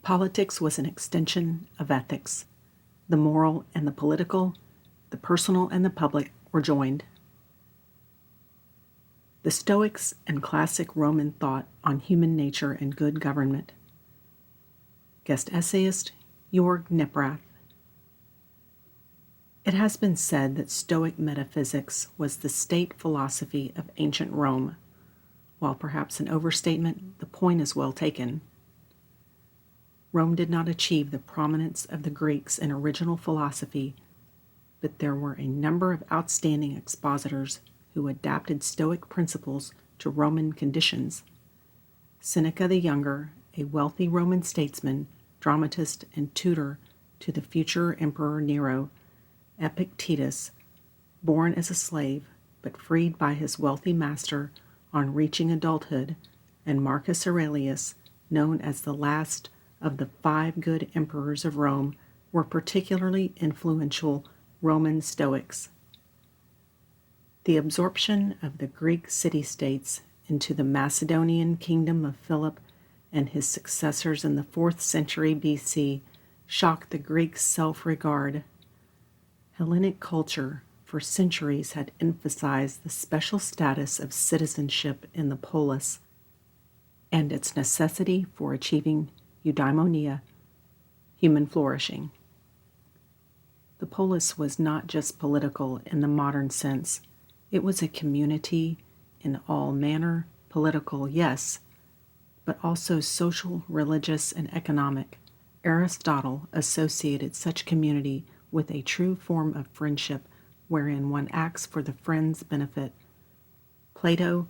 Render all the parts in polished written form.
Politics was an extension of ethics. The moral and the political, the personal and the public were joined. The Stoics and classic Roman thought on human nature and good government. Guest essayist, Joerg Knipprath. It has been said that Stoic metaphysics was the state philosophy of ancient Rome. While perhaps an overstatement, the point is well taken. Rome did not achieve the prominence of the Greeks in original philosophy, but there were a number of outstanding expositors who adapted Stoic principles to Roman conditions. Seneca the Younger, a wealthy Roman statesman, dramatist, and tutor to the future Emperor Nero, Epictetus, born as a slave but freed by his wealthy master on reaching adulthood, and Marcus Aurelius, known as the last of the 5 good emperors of Rome, were particularly influential Roman Stoics. The absorption of the Greek city-states into the Macedonian kingdom of Philip and his successors in the 4th century BC shocked the Greeks' self-regard. Hellenic culture for centuries had emphasized the special status of citizenship in the polis and its necessity for achieving eudaimonia, human flourishing. The polis was not just political in the modern sense. It was a community in all manner, political, yes, but also social, religious, and economic. Aristotle associated such community with a true form of friendship wherein one acts for the friend's benefit. Plato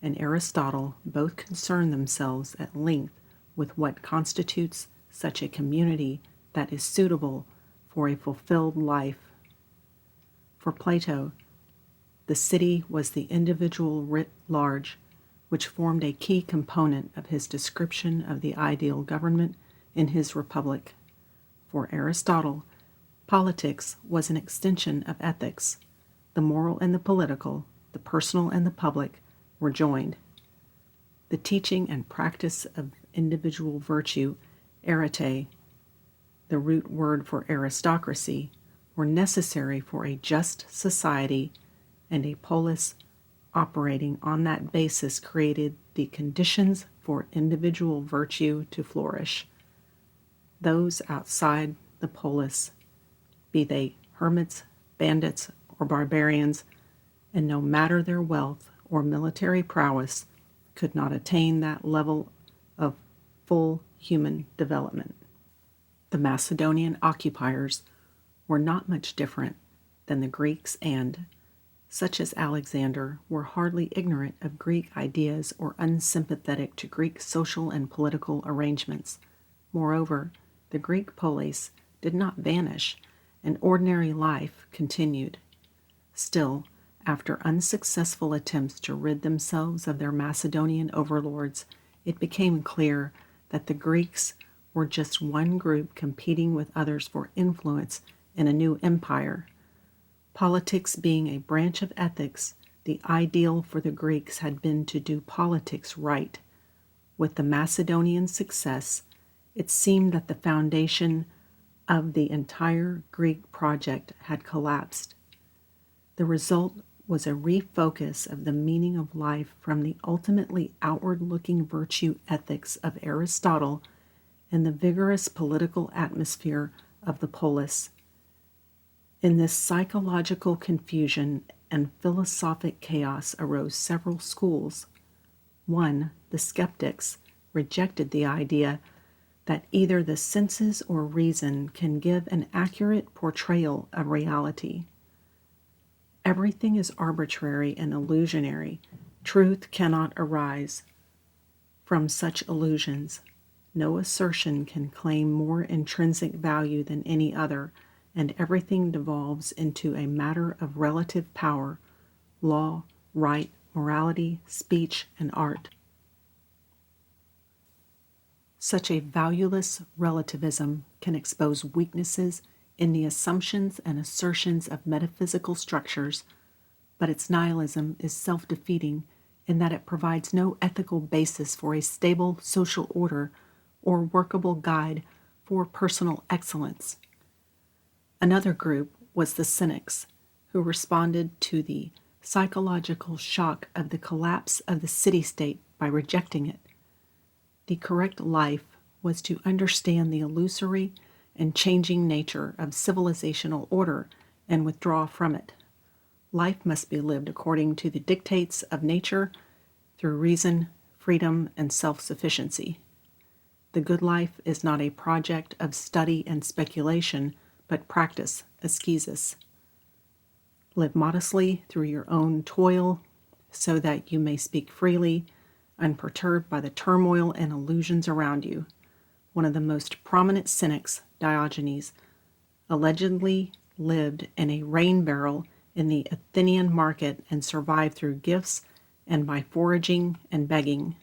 and Aristotle both concern themselves at length with what constitutes such a community that is suitable for a fulfilled life. For Plato, the city was the individual writ large, which formed a key component of his description of the ideal government in his republic. For Aristotle, politics was an extension of ethics. The moral and the political, the personal and the public, were joined. The teaching and practice of individual virtue, arete, the root word for aristocracy, were necessary for a just society, and a polis operating on that basis created the conditions for individual virtue to flourish. Those outside the polis, be they hermits, bandits, or barbarians, and no matter their wealth or military prowess, could not attain that level of full human development. The Macedonian occupiers were not much different than the Greeks, and, such as Alexander, were hardly ignorant of Greek ideas or unsympathetic to Greek social and political arrangements. Moreover, the Greek polis did not vanish, and ordinary life continued. Still, after unsuccessful attempts to rid themselves of their Macedonian overlords, it became clear that the Greeks were just one group competing with others for influence in a new empire. Politics being a branch of ethics, the ideal for the Greeks had been to do politics right. With the Macedonian success, it seemed that the foundation of the entire Greek project had collapsed. The result was a refocus of the meaning of life from the ultimately outward-looking virtue ethics of Aristotle and the vigorous political atmosphere of the polis. In this psychological confusion and philosophic chaos arose several schools. One, the skeptics, rejected the idea that either the senses or reason can give an accurate portrayal of reality. Everything is arbitrary and illusionary. Truth cannot arise from such illusions. No assertion can claim more intrinsic value than any other, and everything devolves into a matter of relative power, law, right, morality, speech, and art. Such a valueless relativism can expose weaknesses in the assumptions and assertions of metaphysical structures, but its nihilism is self-defeating in that it provides no ethical basis for a stable social order or workable guide for personal excellence. Another group was the cynics, who responded to the psychological shock of the collapse of the city-state by rejecting it. The correct life was to understand the illusory and changing nature of civilizational order and withdraw from it. Life must be lived according to the dictates of nature through reason, freedom, and self-sufficiency. The good life is not a project of study and speculation, but practice, ascesis. Live modestly through your own toil, so that you may speak freely, unperturbed by the turmoil and illusions around you. One of the most prominent cynics, Diogenes, allegedly lived in a rain barrel in the Athenian market and survived through gifts and by foraging and begging.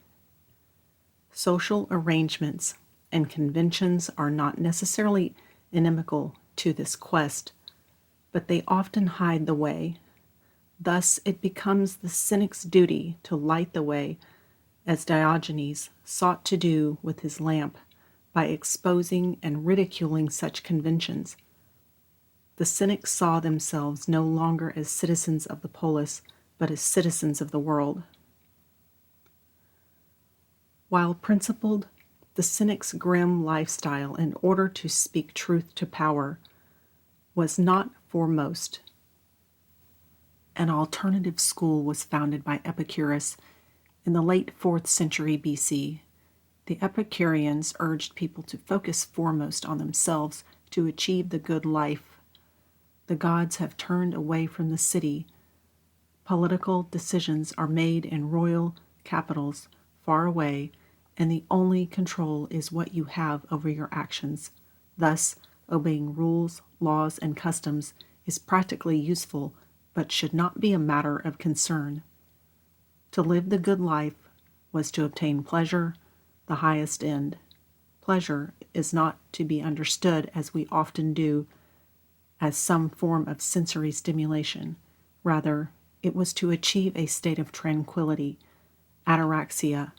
Social arrangements and conventions are not necessarily inimical to this quest, but they often hide the way. Thus it becomes the cynic's duty to light the way, as Diogenes sought to do with his lamp by exposing and ridiculing such conventions. The cynics saw themselves no longer as citizens of the polis, but as citizens of the world. While principled, the cynic's grim lifestyle, in order to speak truth to power, was not foremost. An alternative school was founded by Epicurus in the late 4th century BC. The Epicureans urged people to focus foremost on themselves to achieve the good life. The gods have turned away from the city. Political decisions are made in royal capitals far away, and the only control is what you have over your actions. Thus, obeying rules, laws, and customs is practically useful, but should not be a matter of concern. To live the good life was to obtain pleasure, the highest end. Pleasure is not to be understood, as we often do, as some form of sensory stimulation. Rather, it was to achieve a state of tranquility, ataraxia,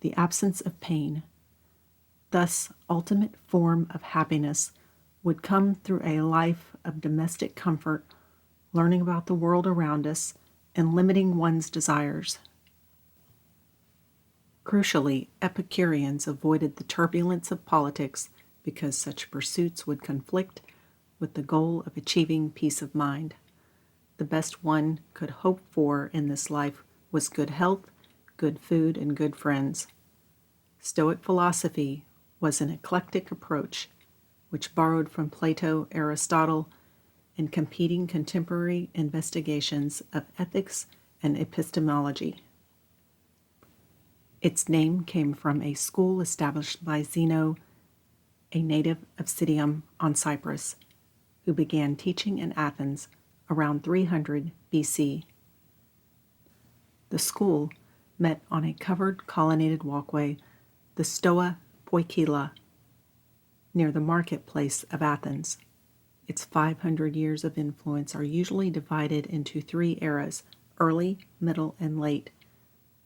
the absence of pain. Thus, ultimate form of happiness would come through a life of domestic comfort, learning about the world around us, and limiting one's desires. Crucially, Epicureans avoided the turbulence of politics because such pursuits would conflict with the goal of achieving peace of mind. The best one could hope for in this life was good health, good food, and good friends. Stoic philosophy was an eclectic approach which borrowed from Plato, Aristotle, and competing contemporary investigations of ethics and epistemology. Its name came from a school established by Zeno, a native of Citium on Cyprus, who began teaching in Athens around 300 BC. The school met on a covered colonnaded walkway, the Stoa Poikila, near the marketplace of Athens. Its 500 years of influence are usually divided into 3 eras, early, middle, and late,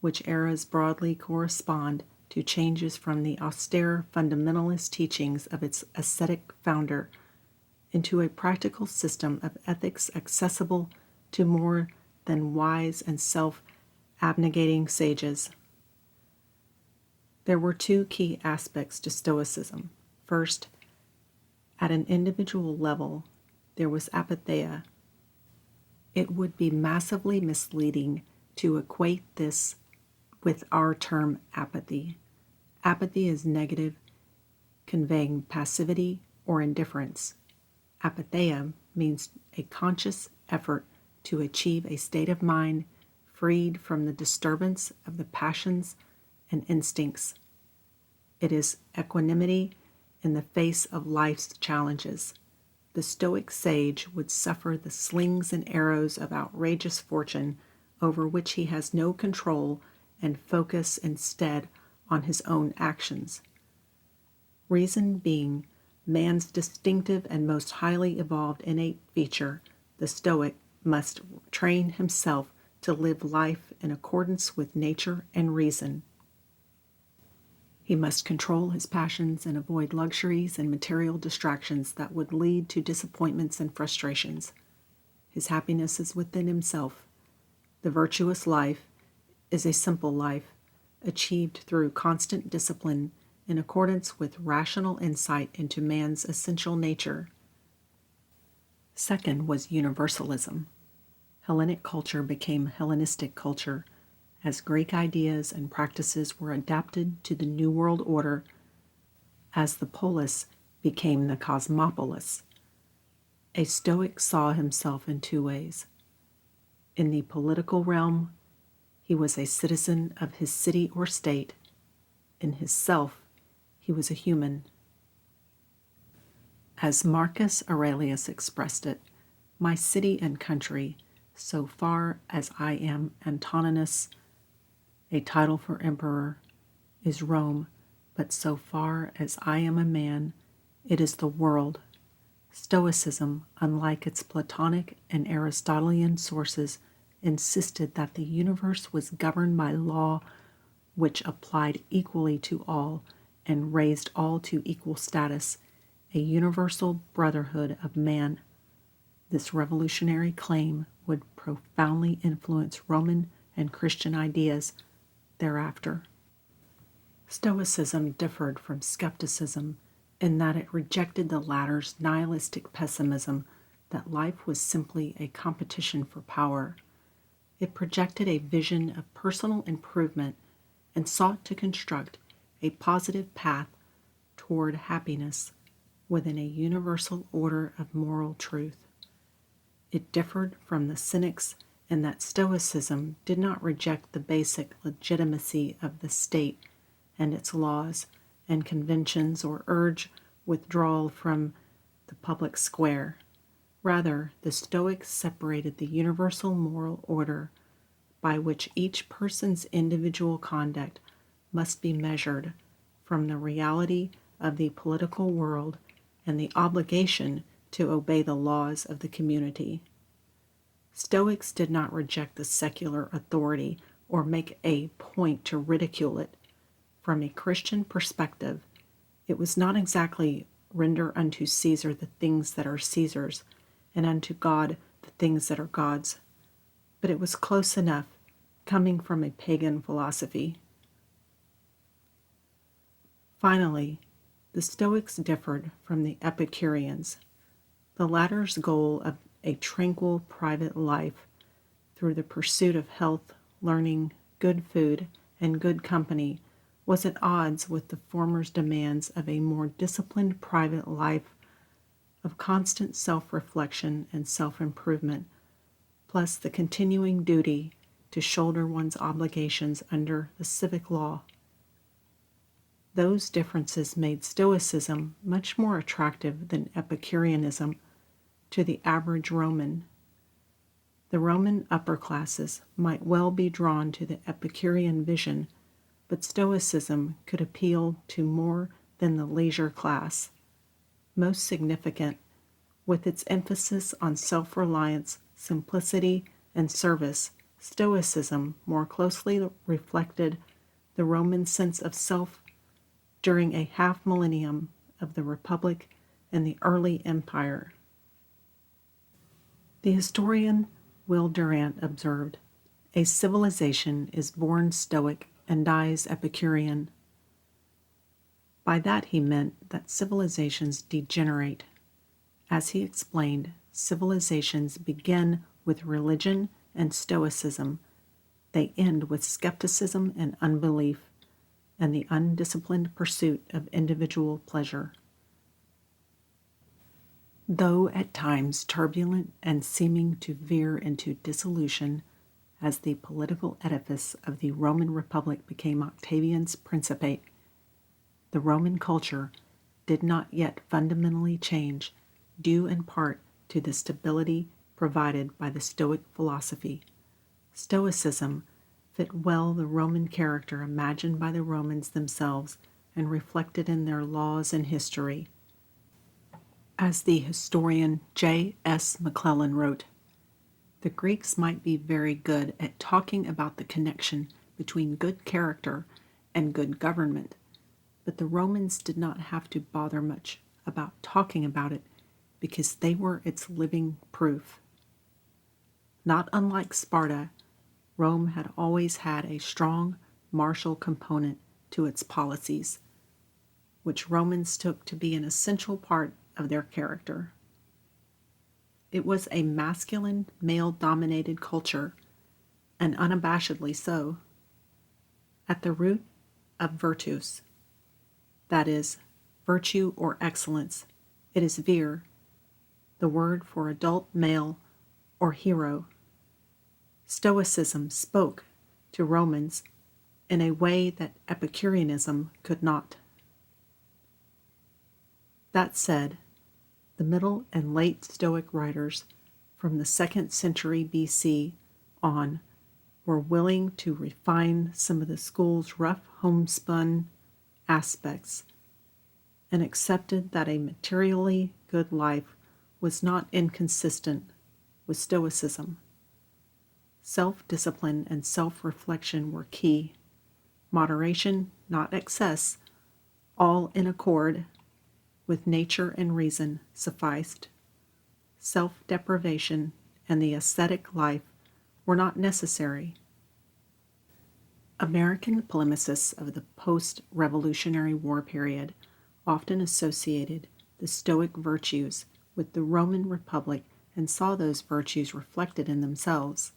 which eras broadly correspond to changes from the austere fundamentalist teachings of its ascetic founder into a practical system of ethics accessible to more than wise and self-abnegating sages. There were 2 key aspects to Stoicism. First, at an individual level, there was apatheia. It would be massively misleading to equate this with our term apathy. Apathy is negative, conveying passivity or indifference. Apatheia means a conscious effort to achieve a state of mind freed from the disturbance of the passions and instincts. It is equanimity in the face of life's challenges. The Stoic sage would suffer the slings and arrows of outrageous fortune over which he has no control and focus instead on his own actions. Reason being man's distinctive and most highly evolved innate feature, the Stoic must train himself to live life in accordance with nature and reason. He must control his passions and avoid luxuries and material distractions that would lead to disappointments and frustrations. His happiness is within himself. The virtuous life is a simple life, achieved through constant discipline in accordance with rational insight into man's essential nature. Second was universalism. Hellenic culture became Hellenistic culture, as Greek ideas and practices were adapted to the New World Order, as the polis became the cosmopolis. A Stoic saw himself in two ways. In the political realm, he was a citizen of his city or state. In his self, he was a human. As Marcus Aurelius expressed it, my city and country, so far as I am Antoninus, a title for emperor, is Rome, but so far as I am a man, it is the world. Stoicism, unlike its Platonic and Aristotelian sources, insisted that the universe was governed by law which applied equally to all and raised all to equal status, a universal brotherhood of man. This revolutionary claim would profoundly influence Roman and Christian ideas thereafter. Stoicism differed from skepticism in that it rejected the latter's nihilistic pessimism that life was simply a competition for power. It projected a vision of personal improvement and sought to construct a positive path toward happiness within a universal order of moral truth. It differed from the Cynics in that Stoicism did not reject the basic legitimacy of the state and its laws and conventions or urge withdrawal from the public square. Rather, the Stoics separated the universal moral order by which each person's individual conduct must be measured from the reality of the political world and the obligation to obey the laws of the community. Stoics did not reject the secular authority or make a point to ridicule it. From a Christian perspective, it was not exactly render unto Caesar the things that are Caesar's, and unto God the things that are God's, but it was close enough, coming from a pagan philosophy. Finally, the Stoics differed from the Epicureans. The latter's goal of a tranquil private life through the pursuit of health, learning, good food, and good company was at odds with the former's demands of a more disciplined private life of constant self-reflection and self-improvement, plus the continuing duty to shoulder one's obligations under the civic law. Those differences made Stoicism much more attractive than Epicureanism to the average Roman. The Roman upper classes might well be drawn to the Epicurean vision, but Stoicism could appeal to more than the leisure class. Most significant, with its emphasis on self-reliance, simplicity, and service, Stoicism more closely reflected the Roman sense of self during a half-millennium of the Republic and the early Empire. The historian Will Durant observed, "A civilization is born Stoic and dies Epicurean." By that he meant that civilizations degenerate. As he explained, civilizations begin with religion and Stoicism. They end with skepticism and unbelief, and the undisciplined pursuit of individual pleasure. Though at times turbulent and seeming to veer into dissolution, as the political edifice of the Roman Republic became Octavian's Principate, the Roman culture did not yet fundamentally change, due in part to the stability provided by the Stoic philosophy. Stoicism fit well the Roman character imagined by the Romans themselves and reflected in their laws and history. As the historian J.S. McClellan wrote, "The Greeks might be very good at talking about the connection between good character and good government, but the Romans did not have to bother much about talking about it because they were its living proof. Not unlike Sparta, Rome had always had a strong martial component to its policies, which Romans took to be an essential part of their character. It was a masculine, male-dominated culture, and unabashedly so. At the root of virtus, that is, virtue or excellence, it is vir, the word for adult male or hero. Stoicism spoke to Romans in a way that Epicureanism could not. That said, the Middle and late Stoic writers from the 2nd century BC on were willing to refine some of the school's rough homespun aspects and accepted that a materially good life was not inconsistent with Stoicism. Self-discipline and self-reflection were key. Moderation, not excess, all in accord with nature and reason sufficed. Self-deprivation and the ascetic life were not necessary. American polemicists of the post-Revolutionary War period often associated the Stoic virtues with the Roman Republic and saw those virtues reflected in themselves.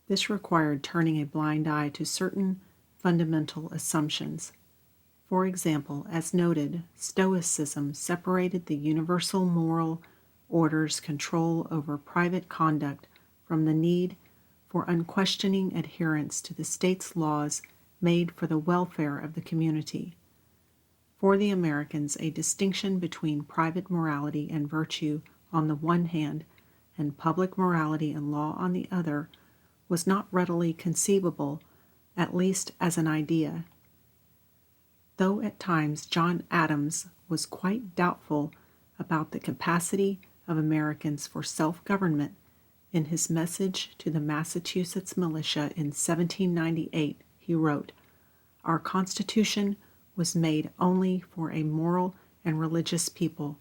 This required turning a blind eye to certain fundamental assumptions. For example, as noted, Stoicism separated the universal moral order's control over private conduct from the need for unquestioning adherence to the state's laws made for the welfare of the community. For the Americans, a distinction between private morality and virtue on the one hand and public morality and law on the other was not readily conceivable, at least as an idea. Though at times John Adams was quite doubtful about the capacity of Americans for self-government, in his message to the Massachusetts militia in 1798, he wrote, "Our Constitution was made only for a moral and religious people.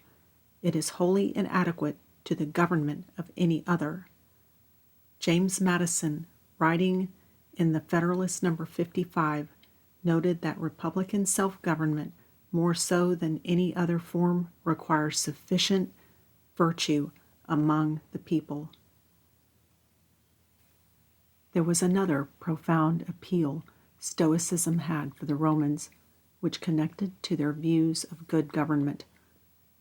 It is wholly inadequate to the government of any other." James Madison, writing in the Federalist No. 55, noted that Republican self-government, more so than any other form, requires sufficient virtue among the people. There was another profound appeal Stoicism had for the Romans, which connected to their views of good government.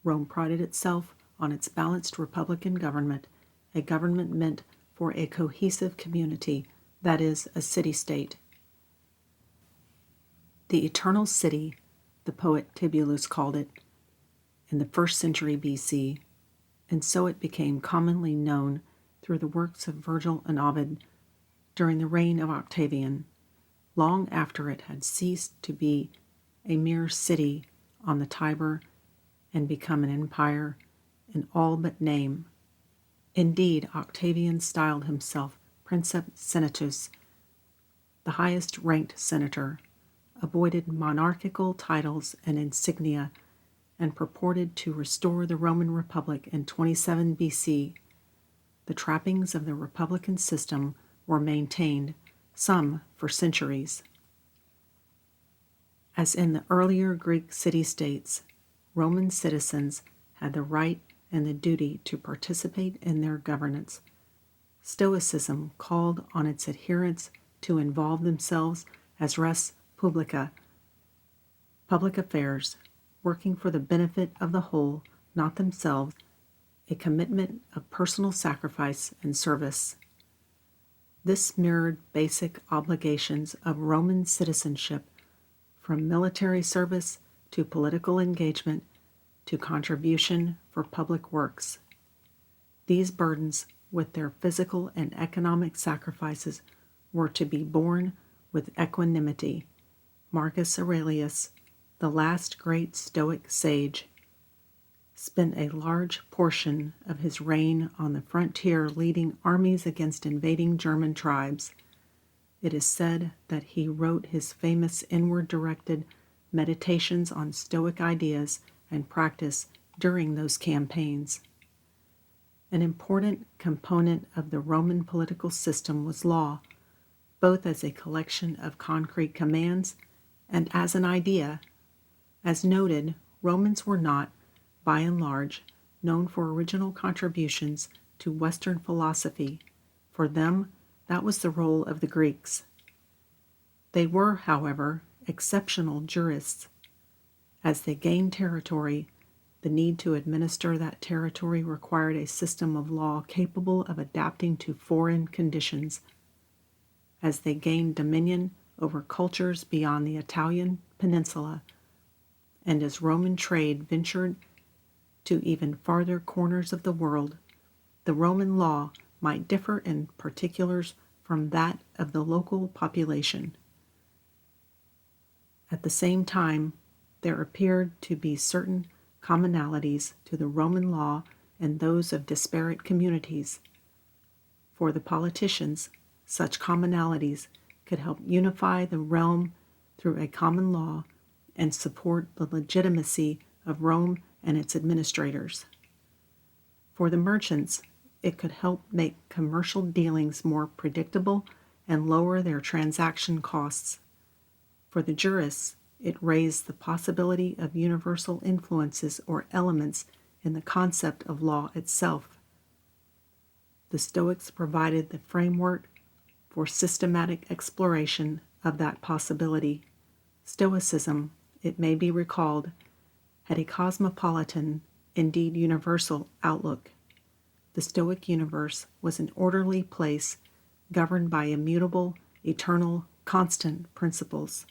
Rome prided itself on its balanced republican government, a government meant for a cohesive community, that is, a city-state. The eternal city, the poet Tibullus called it, in the 1st century BC, and so it became commonly known through the works of Virgil and Ovid during the reign of Octavian, long after it had ceased to be a mere city on the Tiber and become an empire in all but name. Indeed, Octavian styled himself Princeps Senatus, the highest-ranked senator, avoided monarchical titles and insignia, and purported to restore the Roman Republic in 27 BC. The trappings of the republican system were maintained, some for centuries. As in the earlier Greek city-states, Roman citizens had the right and the duty to participate in their governance. Stoicism called on its adherents to involve themselves as res publica, public affairs, working for the benefit of the whole, not themselves, a commitment of personal sacrifice and service. This mirrored basic obligations of Roman citizenship, from military service to political engagement to contribution for public works. These burdens, with their physical and economic sacrifices, were to be borne with equanimity. Marcus Aurelius, the last great Stoic sage, spent a large portion of his reign on the frontier leading armies against invading German tribes. It is said that he wrote his famous inward-directed meditations on Stoic ideas and practice during those campaigns. An important component of the Roman political system was law, both as a collection of concrete commands and as an idea. As noted, Romans were not, by and large, known for original contributions to Western philosophy. For them, that was the role of the Greeks. They were, however, exceptional jurists. As they gained territory, the need to administer that territory required a system of law capable of adapting to foreign conditions. As they gained dominion over cultures beyond the Italian peninsula, and as Roman trade ventured to even farther corners of the world, the Roman law might differ in particulars from that of the local population. At the same time, there appeared to be certain commonalities to the Roman law and those of disparate communities. For the politicians, such commonalities could help unify the realm through a common law and support the legitimacy of Rome and its administrators. For the merchants, it could help make commercial dealings more predictable and lower their transaction costs. For the jurists, it raised the possibility of universal influences or elements in the concept of law itself. The Stoics provided the framework for systematic exploration of that possibility. Stoicism, it may be recalled, had a cosmopolitan, indeed universal, outlook. The Stoic universe was an orderly place governed by immutable, eternal, constant principles.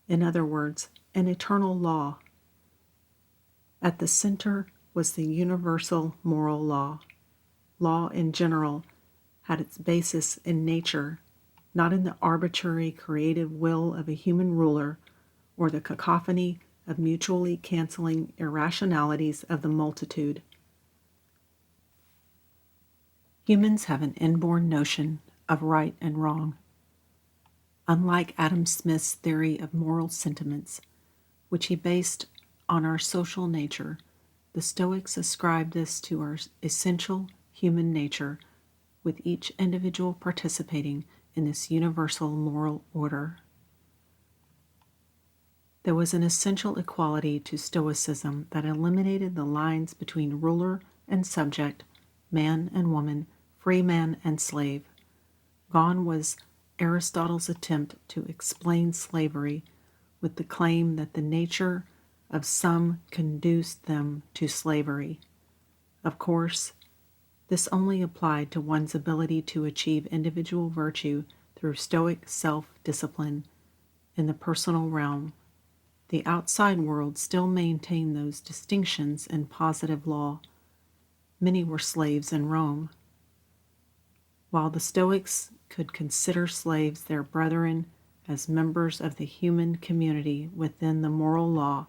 In other words, an eternal law. At the center was the universal moral law. Law in general had its basis in nature, not in the arbitrary creative will of a human ruler or the cacophony of mutually canceling irrationalities of the multitude. Humans have an inborn notion of right and wrong. Unlike Adam Smith's theory of moral sentiments, which he based on our social nature, the Stoics ascribed this to our essential human nature, with each individual participating in this universal moral order. There was an essential equality to Stoicism that eliminated the lines between ruler and subject, man and woman, free man and slave. Gone was Aristotle's attempt to explain slavery with the claim that the nature of some conduced them to slavery. Of course, this only applied to one's ability to achieve individual virtue through Stoic self-discipline in the personal realm. The outside world still maintained those distinctions in positive law. Many were slaves in Rome. While the Stoics could consider slaves their brethren as members of the human community within the moral law,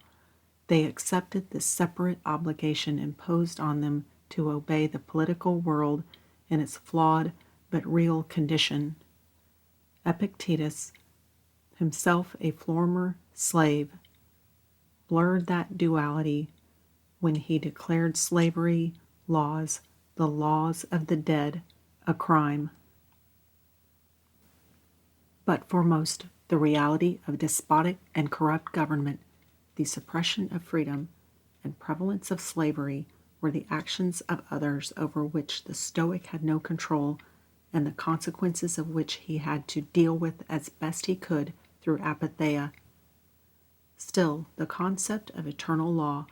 they accepted the separate obligation imposed on them to obey the political world in its flawed but real condition. Epictetus, himself a former slave, blurred that duality when he declared slavery laws, the laws of the dead, a crime. But for most, the reality of despotic and corrupt government, the suppression of freedom, and prevalence of slavery were the actions of others over which the Stoic had no control, and the consequences of which he had to deal with as best he could through apatheia. Still, the concept of eternal law,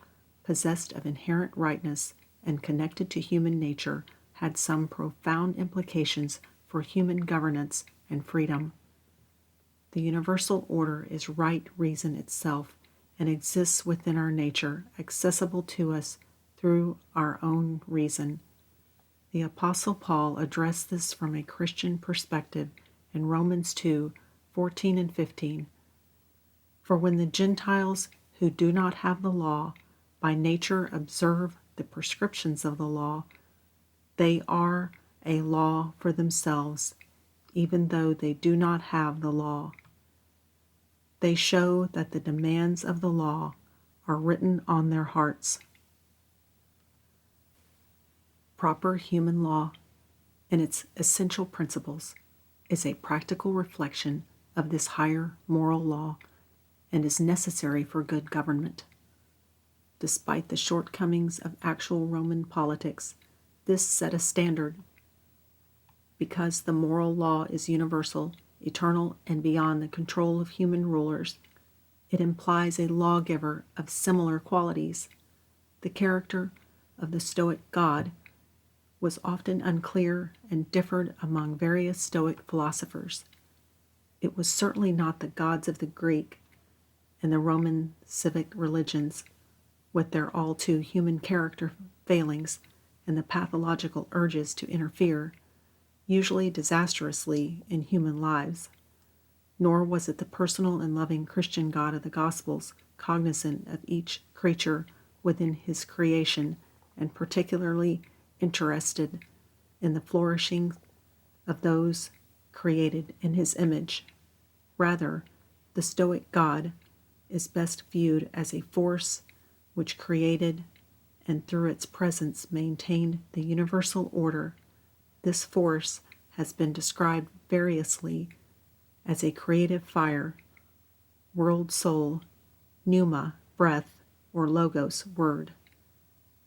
possessed of inherent rightness and connected to human nature, had some profound implications for human governance and freedom. The universal order is right reason itself and exists within our nature, accessible to us through our own reason. The Apostle Paul addressed this from a Christian perspective in Romans 2:14 and 15. For when the Gentiles who do not have the law by nature observe the prescriptions of the law, they are a law for themselves, even though they do not have the law. They show that the demands of the law are written on their hearts. Proper human law, in its essential principles, is a practical reflection of this higher moral law and is necessary for good government. Despite the shortcomings of actual Roman politics, this set a standard. Because the moral law is universal, eternal, and beyond the control of human rulers, it implies a lawgiver of similar qualities. The character of the Stoic God was often unclear and differed among various Stoic philosophers. It was certainly not the gods of the Greek and the Roman civic religions, with their all too human character failings and the pathological urges to interfere, usually disastrously, in human lives. Nor was it the personal and loving Christian God of the Gospels, cognizant of each creature within his creation and particularly interested in the flourishing of those created in his image. Rather, the Stoic God is best viewed as a force which created and through its presence maintained the universal order. This force has been described variously as a creative fire, world soul, pneuma, breath, or logos, word.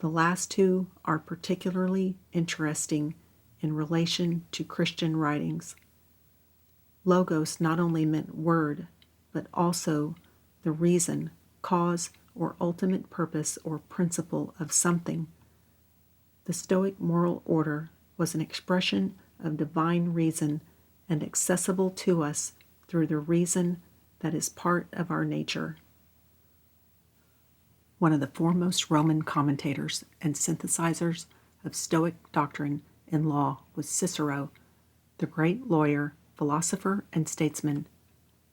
The last two are particularly interesting in relation to Christian writings. Logos not only meant word, but also the reason, cause, or ultimate purpose or principle of something. The Stoic moral order was an expression of divine reason and accessible to us through the reason that is part of our nature. One of the foremost Roman commentators and synthesizers of Stoic doctrine and law was Cicero, the great lawyer, philosopher, and statesman.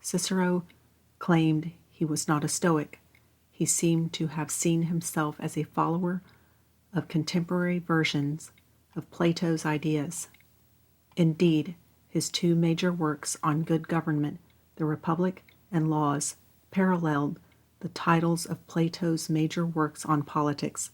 Cicero claimed he was not a Stoic. He seemed to have seen himself as a follower of contemporary versions of Plato's ideas. Indeed, his two major works on good government, The Republic and Laws, paralleled the titles of Plato's major works on politics.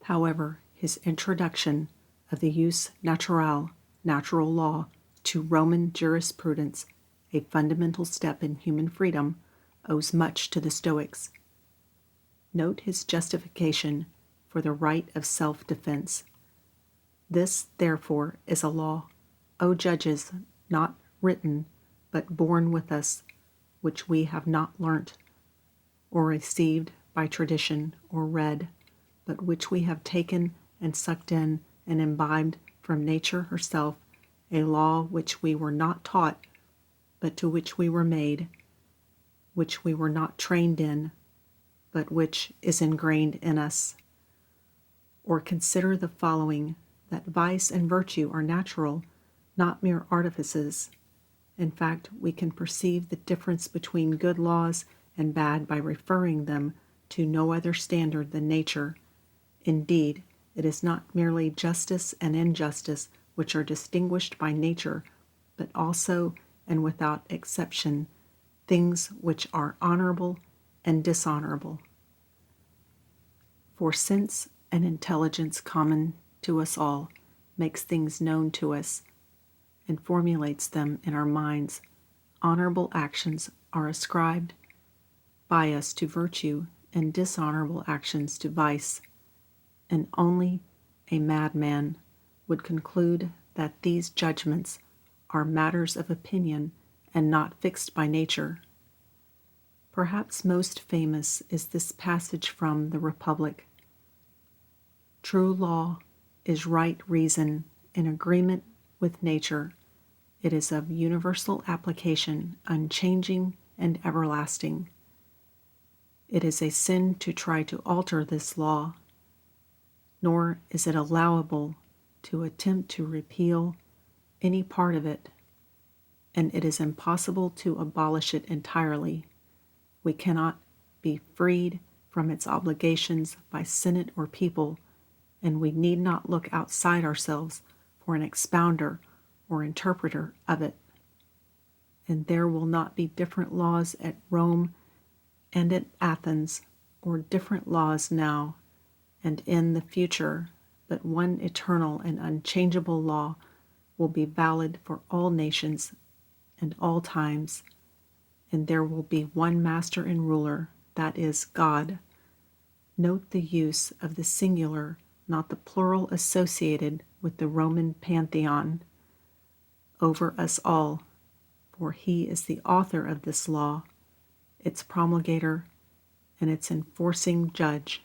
However, his introduction of the jus naturale, natural law, to Roman jurisprudence, a fundamental step in human freedom, owes much to the Stoics. Note his justification for the right of self-defense. This, therefore, is a law, O judges, not written, but born with us, which we have not learnt, or received by tradition, or read, but which we have taken and sucked in and imbibed from nature herself, a law which we were not taught, but to which we were made, which we were not trained in, but which is ingrained in us. Or consider the following, that vice and virtue are natural, not mere artifices. In fact, we can perceive the difference between good laws and bad by referring them to no other standard than nature. Indeed, it is not merely justice and injustice which are distinguished by nature, but also, and without exception, things which are honorable and dishonorable. For sense and intelligence common to us all makes things known to us and formulates them in our minds, honorable actions are ascribed by us to virtue and dishonorable actions to vice, and only a madman would conclude that these judgments are matters of opinion and not fixed by nature. Perhaps most famous is this passage from The Republic. True law is right reason in agreement with nature. It is of universal application, unchanging and everlasting. It is a sin to try to alter this law, nor is it allowable to attempt to repeal any part of it, and it is impossible to abolish it entirely. We cannot be freed from its obligations by Senate or people, and we need not look outside ourselves for an expounder or interpreter of it. and there will not be different laws at Rome and at Athens, or different laws now and in the future, but one eternal and unchangeable law will be valid for all nations and all times, and there will be one master and ruler, that is God. Note the use of the singular, not the plural associated with the Roman pantheon, over us all, for he is the author of this law, its promulgator, and its enforcing judge.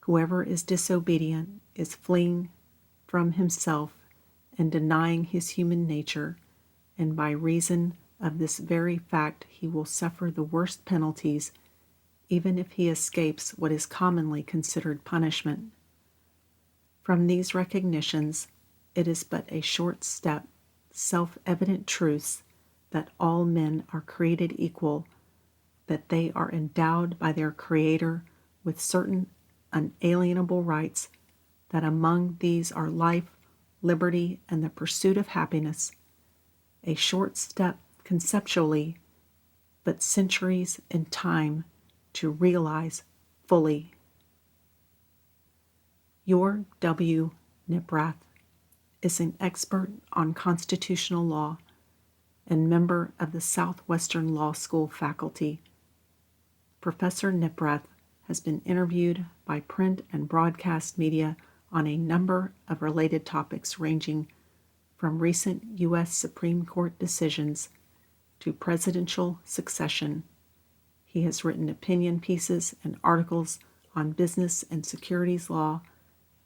Whoever is disobedient is fleeing from himself and denying his human nature, and by reason of this very fact he will suffer the worst penalties, even if he escapes what is commonly considered punishment. From these recognitions, it is but a short step, self-evident truths that all men are created equal, that they are endowed by their Creator with certain unalienable rights, that among these are life, liberty, and the pursuit of happiness. A short step conceptually, but centuries in time to realize fully. Joerg W. Knipprath is an expert on constitutional law and member of the Southwestern Law School faculty. Professor Knipprath has been interviewed by print and broadcast media on a number of related topics ranging from recent U.S. Supreme Court decisions to presidential succession. He has written opinion pieces and articles on business and securities law,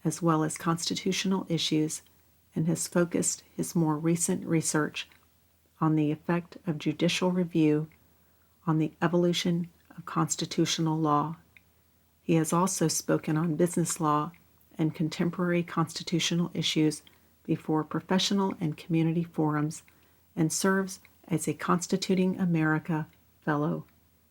as well as constitutional issues, and has focused his more recent research on the effect of judicial review on the evolution of constitutional law. He has also spoken on business law and contemporary constitutional issues before professional and community forums, and serves as a Constituting America Fellow.